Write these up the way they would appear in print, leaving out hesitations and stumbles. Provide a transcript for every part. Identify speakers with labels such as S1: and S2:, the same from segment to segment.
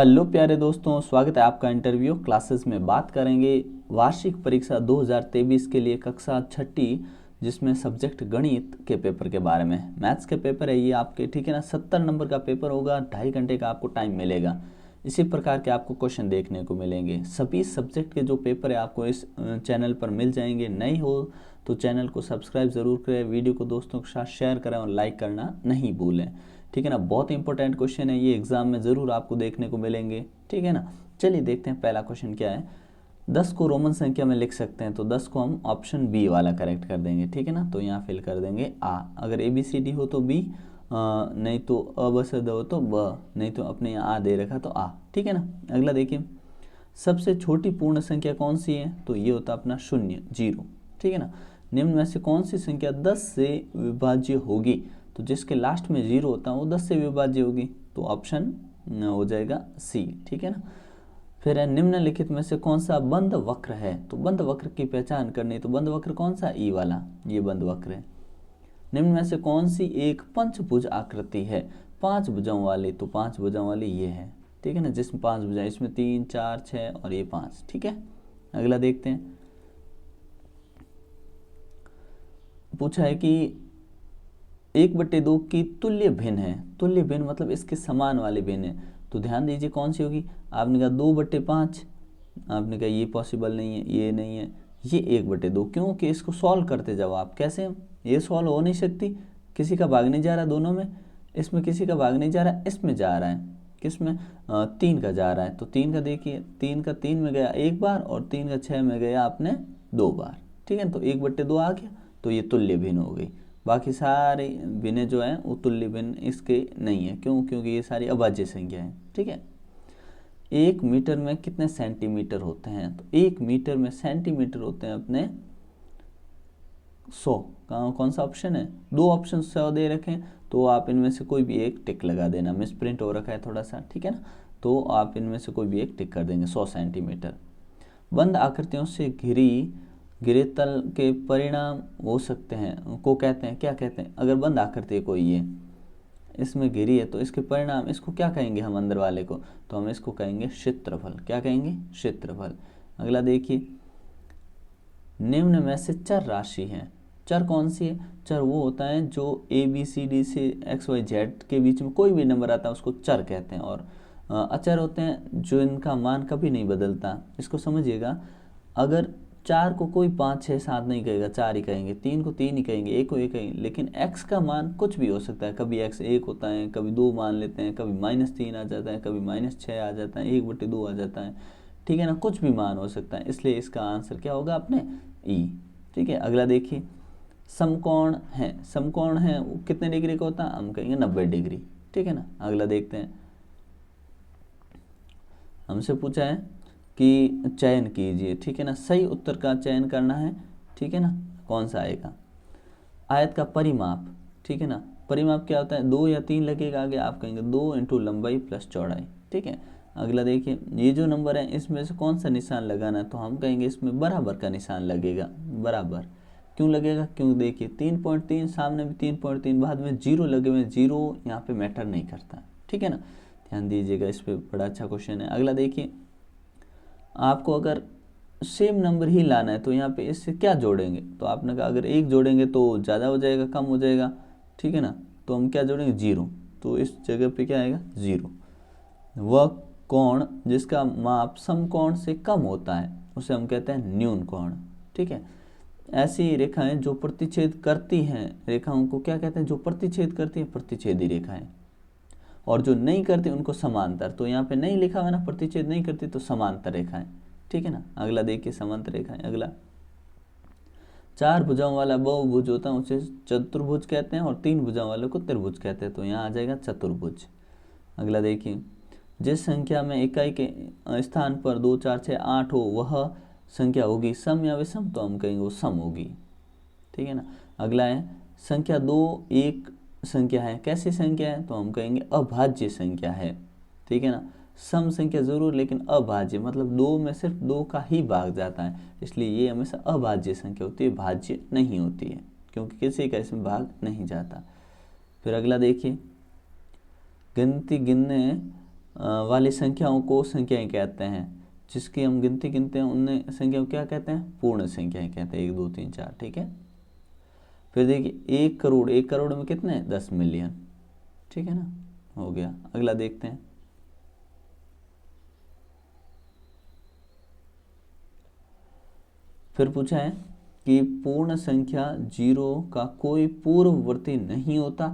S1: Hello प्यारे दोस्तों, स्वागत है आपका इंटरव्यू क्लासेस में। बात करेंगे वार्षिक परीक्षा 2023 के लिए कक्षा छठी, जिसमें सब्जेक्ट गणित के पेपर के बारे में। मैथ्स के पेपर है ये आपके, ठीक है ना। 70 नंबर का पेपर होगा, 2.5 घंटे का आपको टाइम मिलेगा। इसी प्रकार के आपको क्वेश्चन देखने को मिलेंगे। सभी सब्जेक्ट के जो पेपर है आपको इस चैनल पर मिल जाएंगे। नई हो तो चैनल को सब्सक्राइब ज़रूर करें, वीडियो को दोस्तों के साथ शेयर करें और लाइक करना नहीं भूलें, ठीक है ना। बहुत इंपॉर्टेंट क्वेश्चन है ये, एग्जाम में ज़रूर आपको देखने को मिलेंगे, ठीक है ना। चलिए देखते हैं पहला क्वेश्चन क्या है। 10 को रोमन संख्या में लिख सकते हैं तो 10 को हम ऑप्शन बी वाला करेक्ट कर देंगे, ठीक है ना। तो यहाँ फिल कर देंगे आ, अगर ए बी सी डी हो तो बी, नहीं तो अ ब स द हो तो ब, नहीं तो अपने यहाँ आ दे रखा तो आ, ठीक है ना। अगला देखिए, सबसे छोटी पूर्ण संख्या कौन सी है, तो ये होता है अपना शून्य, 0, ठीक है ना। निम्न में से कौन सी संख्या 10 से विभाज्य होगी, तो जिसके लास्ट में 0 होता है वो 10 से विभाज्य होगी, तो ऑप्शन हो जाएगा सी, ठीक है ना। फिर है, निम्नलिखित में से कौन सा बंद वक्र है, तो बंद वक्र की पहचान करनी, तो बंद वक्र कौन सा, ई वाला, ये बंद वक्र है। निम्न में से कौन सी एक पंचभुज आकृति है, 5 भुजाओं वाली, तो 5 भुजाओं वाली ये है, ठीक है ना, जिसमें 5 भुजाएं, इसमें 3 4 6 और ये 5, ठीक है। अगला देखते हैं, पूछा है कि 1/2 की तुल्य भिन्न है। तुल्य भिन्न मतलब इसके समान वाली भिन्न है, तो ध्यान दीजिए कौन सी होगी। आपने कहा 2/5, आपने कहा ये पॉसिबल नहीं है, ये नहीं है, ये 1/2, क्योंकि इसको सॉल्व करते जाओ आप। कैसे, ये सॉल्व हो नहीं सकती, किसी का भाग नहीं जा रहा दोनों में, इसमें किसी का भाग नहीं जा रहा, इसमें जा रहा है, किसमें, 3 का जा रहा है, तो 3 का देखिए, 3 का 3 में गया एक बार और 3 का 6 में गया आपने 2 बार, ठीक है। तो 1/2 आ गया, तो ये तुल्य भिन्न हो गई। बाकी सारे भिन्न जो है वो तुल्य भिन्न इसके नहीं है, क्यों, क्योंकि ये सारी अभाज्य संख्या है, ठीक है। 1 मीटर में कितने सेंटीमीटर होते हैं, तो 1 मीटर में सेंटीमीटर होते हैं अपने 100। कौन सा ऑप्शन है, 2 ऑप्शन 100 दे रखे हैं, तो आप इनमें से कोई भी एक टिक लगा देना। मिस प्रिंट हो रखा है थोड़ा सा, ठीक है ना, तो आप इनमें से कोई भी एक टिक कर देंगे, 100 सेंटीमीटर। बंद आकृतियों से घिरे तल के परिणाम हो सकते हैं को कहते हैं, क्या कहते हैं, अगर बंद आकृति है कोई, ये इसमें घिरी है तो इसके परिणाम, इसको क्या कहेंगे हम अंदर वाले को, तो हम इसको कहेंगे क्षेत्रफल। क्या कहेंगे, क्षेत्रफल। अगला देखिए, निम्न में से चर राशि है, चर कौन सी है, चर वो होता है जो ए बी सी डी से एक्स वाई जेड के बीच में कोई भी नंबर आता है उसको चर कहते हैं। और अचर होते हैं जो इनका मान कभी नहीं बदलता। इसको समझिएगा, अगर 4 को कोई 5 6 7 नहीं कहेगा, 4 ही कहेंगे, 3 को 3 ही कहेंगे, 1 को 1 कहेंगे, लेकिन x का मान कुछ भी हो सकता है। कभी x 1 होता है, कभी 2 मान लेते हैं, कभी -3 आ जाता है, कभी -6 आ जाता है, 1/2 आ जाता है, ठीक है ना, कुछ भी मान हो सकता है, इसलिए इसका आंसर क्या होगा अपने ई, ठीक है। अगला देखिए, समकोण है, समकोण है वो कितने डिग्री का होता है, हम कहेंगे 90 डिग्री, ठीक है ना। अगला देखते हैं, हमसे पूछा है कि चयन कीजिए, ठीक है ना, सही उत्तर का चयन करना है, ठीक है ना। कौन सा आएगा, आयत का परिमाप, ठीक है ना। परिमाप क्या होता है, 2 या 3 लगेगा आगे, आप कहेंगे 2 इंटू लंबाई प्लस चौड़ाई, ठीक है। अगला देखिए, ये जो नंबर है इसमें से कौन सा निशान लगाना है, तो हम कहेंगे इसमें बराबर का निशान लगेगा। बराबर क्यों लगेगा, क्यों, देखिए 3.3 सामने भी 3.3, बाद में 0 लगे हुए, 0 यहाँ पे मैटर नहीं करता, ठीक है ना। ध्यान दीजिएगा, इस पर बड़ा अच्छा क्वेश्चन है। अगला देखिए, आपको अगर सेम नंबर ही लाना है तो यहाँ पे इससे क्या जोड़ेंगे, तो आपने कहा अगर 1 जोड़ेंगे तो ज़्यादा हो जाएगा, कम हो जाएगा, ठीक है ना। तो हम क्या जोड़ेंगे, 0, तो इस जगह पे क्या आएगा, 0। वह कोण जिसका माप समकोण से कम होता है उसे हम कहते हैं न्यून कोण, ठीक है। ऐसी रेखाएं जो प्रतिच्छेद करती हैं, रेखाओं को क्या कहते हैं, जो प्रतिच्छेद करती हैं, प्रतिच्छेदी रेखाएं, और जो नहीं करती उनको समांतर। तो यहाँ पे नहीं लिखा हुआ ना, प्रतिच्छेद नहीं करती तो समांतर रेखाएं, ठीक है ना। अगला देखिए, समांतर रेखाएं। अगला, 4 भुजाओं वाला बहुभुज होता है उसे चतुर्भुज कहते हैं, और 3 भुजाओं वाले को त्रिभुज कहते हैं, तो यहाँ आ जाएगा चतुर्भुज। अगला देखिए, जिस संख्या में इकाई के स्थान पर 2 4 6 8 हो वह संख्या होगी सम या विषम, तो हम कहेंगे वो सम होगी, ठीक है ना। अगला है, संख्या 2 एक संख्या है, कैसी संख्या है, तो हम कहेंगे अभाज्य संख्या है, ठीक है ना। सम संख्या जरूर, लेकिन अभाज्य मतलब 2 में सिर्फ 2 का ही भाग जाता है, इसलिए ये हमेशा अभाज्य संख्या होती है, भाज्य नहीं होती है, क्योंकि किसी का इसमें भाग नहीं जाता। फिर अगला देखिए, गिनती गिनने वाली संख्याओं को संख्याएं कहते हैं। जिसकी हम गिनती गिनते हैं उन्हें संख्याओं क्या कहते हैं? पूर्ण संख्याएं कहते हैं। 1 2 3 4, ठीक है। फिर देखिए 1 करोड़, 1 करोड़ में कितने? 10 मिलियन, ठीक है ना, हो गया। अगला देखते हैं। फिर पूछा है कि पूर्ण संख्या 0 का कोई पूर्ववर्ती नहीं होता।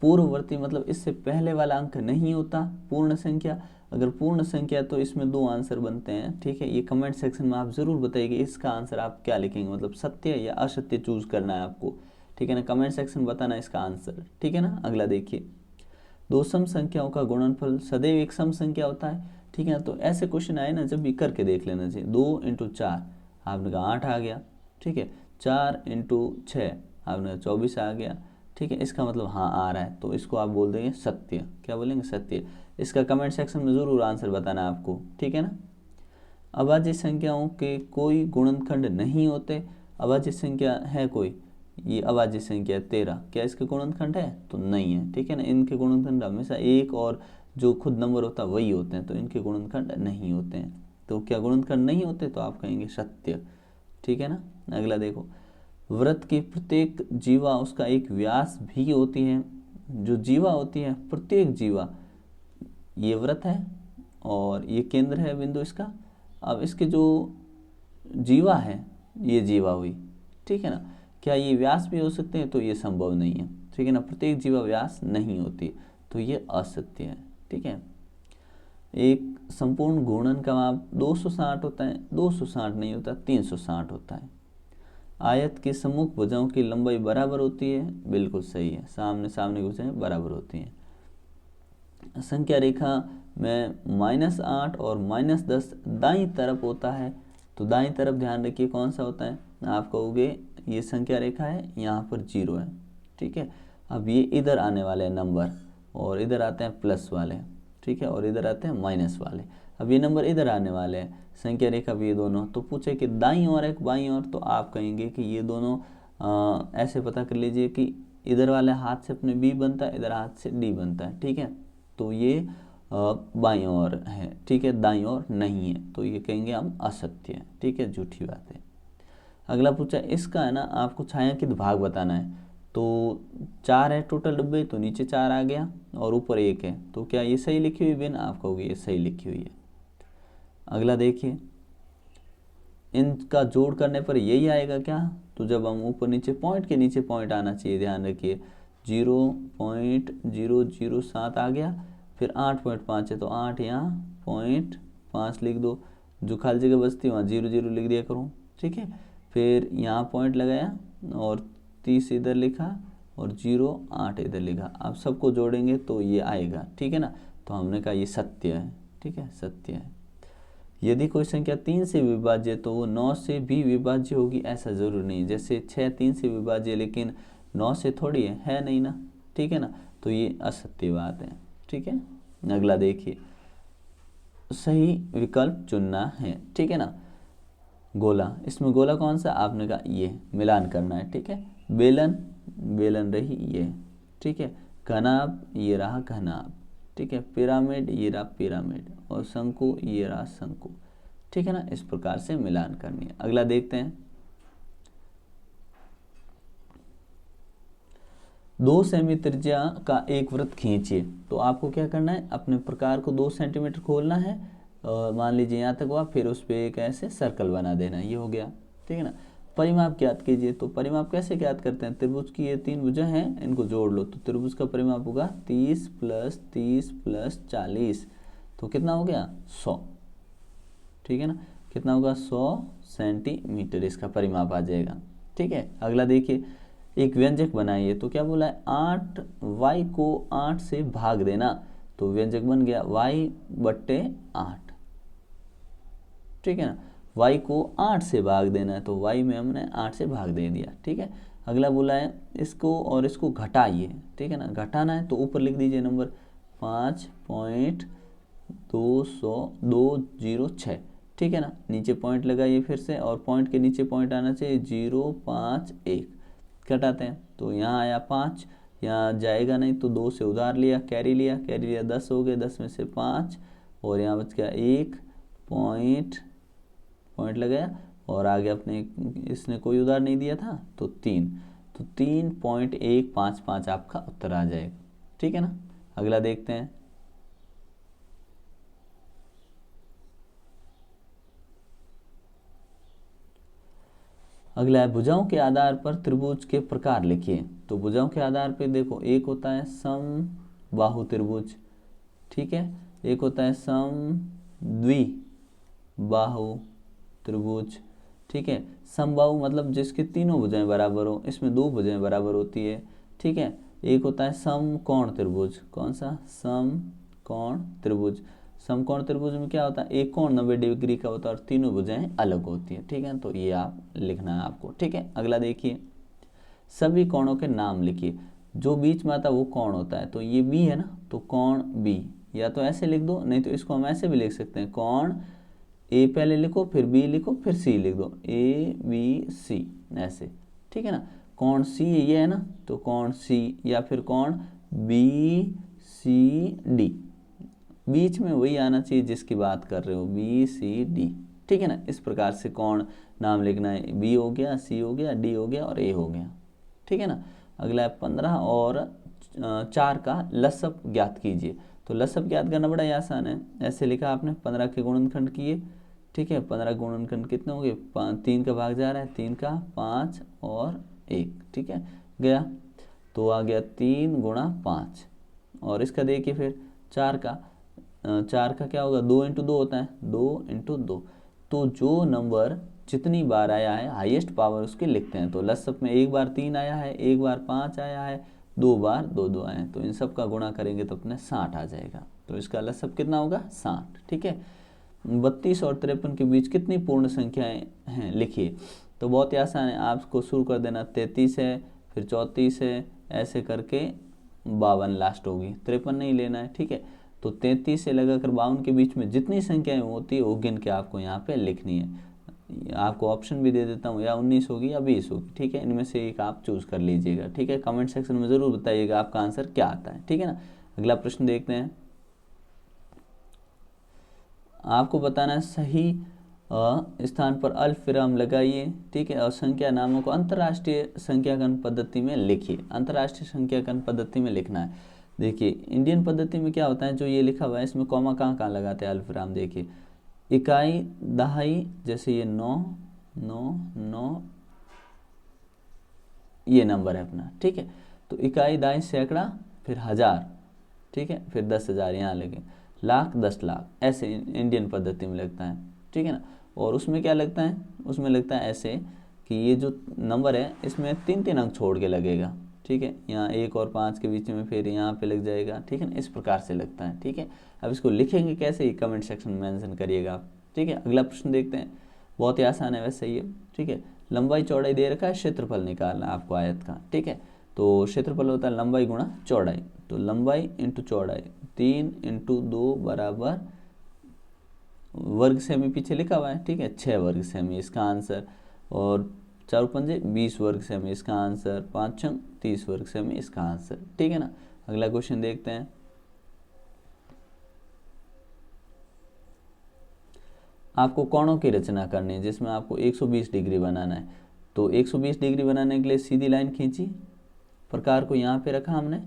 S1: पूर्ववर्ती मतलब इससे पहले वाला अंक नहीं होता पूर्ण संख्या। अगर पूर्ण संख्या तो इसमें 2 आंसर बनते हैं, ठीक है। ये कमेंट सेक्शन में आप जरूर बताइए कि इसका आंसर आप क्या लिखेंगे, मतलब सत्य या असत्य चूज करना है आपको, ठीक है ना। कमेंट सेक्शन में बताना इसका आंसर, ठीक है ना। अगला देखिए, 2 सम संख्याओं का गुणनफल सदैव एक सम संख्या होता है, ठीक है। तो ऐसे क्वेश्चन आए ना, जब भी करके देख लेना चाहिए। 2 × 4 आपने कहा 8 आ गया, ठीक है। 4 × 6 आपने कहा 24 आ गया, ठीक है। इसका मतलब हाँ आ रहा है, तो इसको आप बोल देंगे सत्य। क्या बोलेंगे? सत्य। इसका कमेंट सेक्शन में ज़रूर आंसर बताना आपको, ठीक है ना। अभाज्य संख्याओं के कोई गुणनखंड नहीं होते। अभाज्य संख्या है कोई, ये अभाज्य संख्या 13, क्या इसके गुणनखंड है? तो नहीं है, ठीक है ना। इनके गुणनखंड हमेशा 1 और जो खुद नंबर होता है वही होते हैं, तो इनके गुणनखंड नहीं होते हैं। तो क्या गुणनखंड नहीं होते? तो आप कहेंगे सत्य, ठीक है ना। अगला देखो, वृत्त की प्रत्येक जीवा उसका एक व्यास भी होती है। जो जीवा होती है, प्रत्येक जीवा, ये वृत्त है और ये केंद्र है बिंदु इसका। अब इसके जो जीवा है, ये जीवा हुई, ठीक है ना। क्या ये व्यास भी हो सकते हैं? तो ये संभव नहीं है, ठीक है ना। प्रत्येक जीवा व्यास नहीं होती, तो ये असत्य है, ठीक है। एक संपूर्ण घूर्णन का माप 260 होता है, 260 नहीं होता, 360 होता है। आयत के सम्मुख भुजाओं की लंबाई बराबर होती है, बिल्कुल सही है, सामने सामने की भुजाएं बराबर होती हैं। संख्या रेखा में -8 और -10 दाईं तरफ होता है, तो दाईं तरफ ध्यान रखिए कौन सा होता है। आप कहोगे ये संख्या रेखा है, यहाँ पर 0 है, ठीक है। अब ये इधर आने वाले हैं नंबर, और इधर आते हैं प्लस वाले, ठीक है, और इधर आते हैं माइनस वाले। अब ये नंबर इधर आने वाले हैं, संख्या रेखा भी ये दोनों। तो पूछे कि दाईं ओर एक बाईं ओर, तो आप कहेंगे कि ये दोनों ऐसे पता कर लीजिए कि इधर वाले हाथ से अपने बी बनता है, इधर हाथ से डी बनता है, ठीक है। तो ये बाईं ओर है, ठीक है, दाईं ओर नहीं है, तो ये कहेंगे हम असत्य है, ठीक है, झूठी बात है। अगला पूछा, इसका है ना आपको छायांकित भाग बताना है। तो 4 है टोटल डब्बे, तो नीचे 4 आ गया और ऊपर 1 है, तो क्या ये सही लिखी हुई बिन? आप कहोगे ये सही लिखी हुई है। अगला देखिए, इनका जोड़ करने पर यही आएगा क्या? तो जब हम ऊपर नीचे पॉइंट के नीचे पॉइंट आना चाहिए, ध्यान रखिए। 0.007 आ गया, फिर 8.5 है, तो 8 यहाँ, 0.5 लिख दो। जो खाली जगह बचती है वहाँ 0 0 लिख दिया करो, ठीक है। फिर यहाँ पॉइंट लगाया और 30 इधर लिखा और 8 इधर लिखा। आप सबको जोड़ेंगे तो ये आएगा, ठीक है ना। तो हमने कहा ये सत्य है, ठीक है, सत्य है। यदि कोई संख्या 3 से विभाज्य है तो वो 9 से भी विभाज्य होगी, ऐसा जरूर नहीं। जैसे 6 3 से विभाज्य लेकिन 9 से थोड़ी है नहीं ना, ठीक है ना। तो ये असत्य बात है, ठीक है। अगला देखिए, सही विकल्प चुनना है, ठीक है ना। गोला, इसमें गोला कौन सा? आपने कहा ये, मिलान करना है, ठीक है। बेलन, बेलन रही ये, ठीक है। घनाभ, ये रहा घनाभ, ठीक है। पिरामिड, ये रहा पिरामिड, और शंकु, ये रहा शंकु, ठीक है ना। इस प्रकार से मिलान करनी है। अगला देखते हैं, 2 सेमी त्रिज्या का एक वृत्त खींचिए। तो आपको क्या करना है, अपने प्रकार को 2 सेंटीमीटर खोलना है, मान लीजिए यहाँ तक हुआ, फिर उस पर एक ऐसे सर्कल बना देना, ये हो गया, ठीक है ना। परिमाप ज्ञात कीजिए। तो परिमाप कैसे ज्ञात करते हैं? त्रिभुज की ये 3 भुजा हैं, इनको जोड़ लो, तो त्रिभुज का परिमाप होगा 30 + 30 + 40, तो कितना हो गया? 100, ठीक है ना। कितना होगा? 100 सेंटीमीटर इसका परिमाप आ जाएगा, ठीक है। अगला देखिए, एक व्यंजक बनाइए। तो क्या बोला है? 8y को 8 से भाग देना, तो व्यंजक बन गया y/8, ठीक है ना। y को 8 से भाग देना है, तो y में हमने 8 से भाग दे दिया, ठीक है। अगला बोला है इसको और इसको घटाइए, ठीक है ना। घटाना है तो ऊपर लिख दीजिए नंबर 5.206, ठीक है ना। नीचे पॉइंट लगाइए फिर से, और पॉइंट के नीचे पॉइंट आना चाहिए 051। घटाते हैं तो यहाँ आया 5, यहाँ जाएगा नहीं तो 2 से उधार लिया, कैरी लिया 10 हो गए, 10 में से 5 और यहाँ बच गया 1 पॉइंट लगाया और आगे अपने इसने कोई उधार नहीं दिया था तो 3, तो 3.155 आपका उत्तर आ जाएगा। ठीक है ना। अगला देखते हैं। अगला है भुजाओं के आधार पर त्रिभुज के प्रकार लिखिए। तो भुजाओं के आधार पे देखो, एक होता है समबाहु त्रिभुज, ठीक है, एक होता है समद्विबाहु त्रिभुज, ठीक है। समबाहु मतलब जिसके तीनों भुजाएं बराबर हो, इसमें 2 भुजाएं बराबर होती है, ठीक है। एक होता है समकोण त्रिभुज, कौन सा, समकोण त्रिभुज। समकोण त्रिभुज में क्या होता है, एक कोण 90 डिग्री का होता है और तीनों भुजाएं अलग होती है, ठीक है। तो ये आप लिखना है आपको, ठीक है। अगला देखिए, सभी कोणों के नाम लिखिए। जो बीच में आता है वो कोण होता है, तो ये बी है ना, तो कोण बी, या तो ऐसे लिख दो, नहीं तो इसको हम ऐसे भी लिख सकते हैं, कोण ए पहले लिखो, फिर बी लिखो, फिर सी लिख दो, ए बी सी ऐसे, ठीक है ना। कोण सी ये है ना, तो कोण सी, या फिर कोण बी सी डी, बीच में वही आना चाहिए जिसकी बात कर रहे हो, बी सी डी, ठीक है ना। इस प्रकार से कोण नाम लिखना है, बी हो गया, सी हो गया, डी हो गया और ए हो गया, ठीक है ना। अगला है 15 और 4 का लसप ज्ञात कीजिए। तो लसप ज्ञात करना बड़ा ही आसान है, ऐसे लिखा आपने, 15 के गुणनखंड किए, ठीक है। 15 गुणनखंड कितने हो गए, 3 का भाग जा रहा है, 3 का 5 और 1, ठीक है, गया तो आ गया 3 गुणा 5। और इसका देखिए फिर 4 का क्या होगा, 2 × 2 होता है, 2 × 2, तो जो नंबर जितनी बार आया है हाईएस्ट पावर उसकी लिखते हैं। तो लसप में एक बार 3 आया है, एक बार 5 आया है, 2 बार 2 आए हैं, तो इन सब का गुणा करेंगे तो अपने 60 आ जाएगा। तो इसका लसप कितना होगा, 60, ठीक है। 32 और 53 के बीच कितनी पूर्ण संख्याएं हैं लिखिए। तो बहुत ही आसान है, आपको शुरू कर देना, 33 है, फिर 34 है, ऐसे करके 52 लास्ट होगी, 53 नहीं लेना है, ठीक है। तो 33 से लगाकर 52 के बीच में जितनी संख्याएं होती है वो गिन के आपको यहाँ पे लिखनी है। आपको ऑप्शन भी दे देता हूँ, या 19 होगी या 20 होगी, ठीक है, इनमें से एक आप चूज कर लीजिएगा, ठीक है। कमेंट सेक्शन में जरूर बताइएगा आपका आंसर क्या आता है, ठीक है ना। अगला प्रश्न देखते हैं। आपको बताना है सही स्थान पर अल्पविराम लगाइए, ठीक है, और संख्या नामों को अंतर्राष्ट्रीय संख्याकन पद्धति में लिखिए। अंतर्राष्ट्रीय संख्याकन पद्धति में लिखना है। देखिए इंडियन पद्धति में क्या होता है, जो ये लिखा हुआ है इसमें कॉमा कहाँ लगाते हैं अल्पविराम, देखिए इकाई दहाई, जैसे ये 9 9 9 ये नंबर है अपना, ठीक है। तो इकाई दहाई सैकड़ा, फिर 1000, ठीक है, फिर 10,000 यहाँ लगे, लाख 10 लाख, ऐसे इंडियन पद्धति में लगता है, ठीक है ना। और उसमें क्या लगता है, उसमें लगता है ऐसे कि ये जो नंबर है इसमें 3 अंक छोड़ के लगेगा, ठीक है। यहाँ 1 और 5 के बीच में फिर यहाँ पे लग जाएगा, ठीक है ना, इस प्रकार से लगता है, ठीक है। अब इसको लिखेंगे कैसे, कमेंट सेक्शन में मेंशन करिएगा आप, ठीक है। अगला प्रश्न देखते हैं, बहुत ही आसान है वैसे ये, ठीक है। लंबाई चौड़ाई दे रखा है, क्षेत्रफल निकालना आपको आयत का, ठीक है। तो क्षेत्रफल होता है लंबाई गुणा चौड़ाई, तो लंबाई इंटू चौड़ाई, 3 × 2 बराबर वर्ग सेमी पीछे लिखा हुआ है, ठीक है, 6 वर्ग सेमी इसका आंसर, और 4 पंजे 20 वर्ग सेमी इसका आंसर, 5 छंग 30 वर्ग सेमी इसका आंसर, ठीक है ना। अगला क्वेश्चन देखते हैं। आपको कोणों की रचना करनी है जिसमें आपको 120 डिग्री बनाना है। तो 120 डिग्री बनाने के लिए सीधी लाइन खींची, प्रकार को यहाँ पे रखा हमने,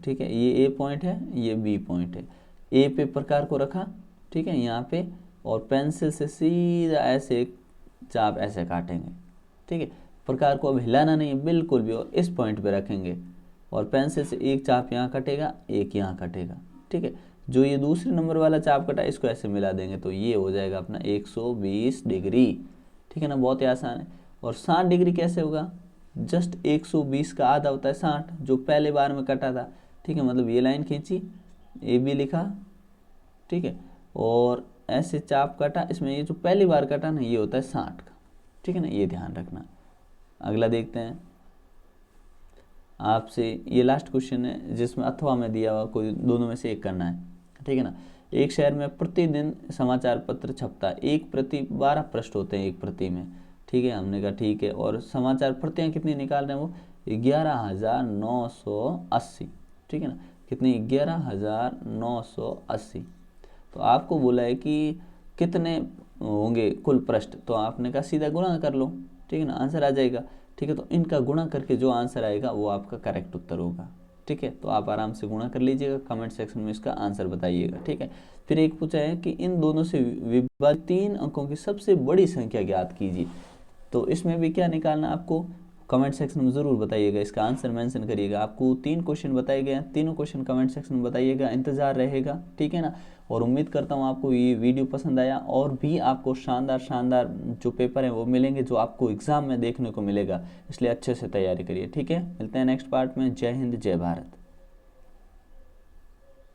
S1: ठीक है, ये ए पॉइंट है, ये बी पॉइंट है, ए पे प्रकार को रखा, ठीक है, यहाँ पे, और पेंसिल से सीधा ऐसे एक चाप ऐसे काटेंगे, ठीक है। प्रकार को अब हिलाना नहीं है बिल्कुल भी, और इस पॉइंट पे रखेंगे, और पेंसिल से एक चाप यहाँ कटेगा, एक यहाँ कटेगा, ठीक है। जो ये दूसरे नंबर वाला चाप कटा इसको ऐसे मिला देंगे, तो ये हो जाएगा अपना 120 डिग्री, ठीक है ना, बहुत ही आसान है। और 60 डिग्री कैसे होगा, जस्ट 120 का आधा होता है 60, जो पहले बार में कटा था, ठीक है। मतलब ये लाइन खींची, ए बी लिखा, ठीक है, और ऐसे चाप काटा, इसमें ये जो पहली बार कटा ना ये होता है 60 का, ठीक है ना, ये ध्यान रखना। अगला देखते हैं आपसे, ये लास्ट क्वेश्चन है जिसमें अथवा में दिया हुआ कोई दोनों में से एक करना है, ठीक है ना। एक शहर में प्रतिदिन समाचार पत्र छपता है, एक प्रति 12 पृष्ठ होते हैं एक प्रति में, ठीक है। हमने कहा ठीक है, और समाचार प्रतियां कितनी निकाल रहे हैं वो 11,980, ठीक है ना, कितनी 11,980। तो आपको बोला है कि कितने होंगे कुल पृष्ठ, तो आपने कहा सीधा गुणा कर लो, ठीक है ना, आंसर आ जाएगा। ठीक है, तो इनका गुणा करके जो आंसर आएगा वो आपका करेक्ट उत्तर होगा। ठीक है, तो आप आराम से गुणा कर लीजिएगा, कमेंट सेक्शन में इसका आंसर बताइएगा। ठीक है, फिर एक पूछा है कि इन दोनों से विभाजित 3 अंकों की सबसे बड़ी संख्या ज्ञात कीजिए। तो इसमें भी क्या निकालना आपको, कमेंट सेक्शन में ज़रूर बताइएगा, इसका आंसर मेंशन करिएगा। आपको 3 क्वेश्चन बताए गए हैं, तीनों क्वेश्चन कमेंट सेक्शन में बताइएगा, इंतज़ार रहेगा। ठीक है ना, और उम्मीद करता हूँ आपको ये वीडियो पसंद आया, और भी आपको शानदार शानदार जो पेपर हैं वो मिलेंगे, जो आपको एग्ज़ाम में देखने को मिलेगा, इसलिए अच्छे से तैयारी करिए। ठीक है, मिलते हैं नेक्स्ट पार्ट में। जय हिंद, जय भारत।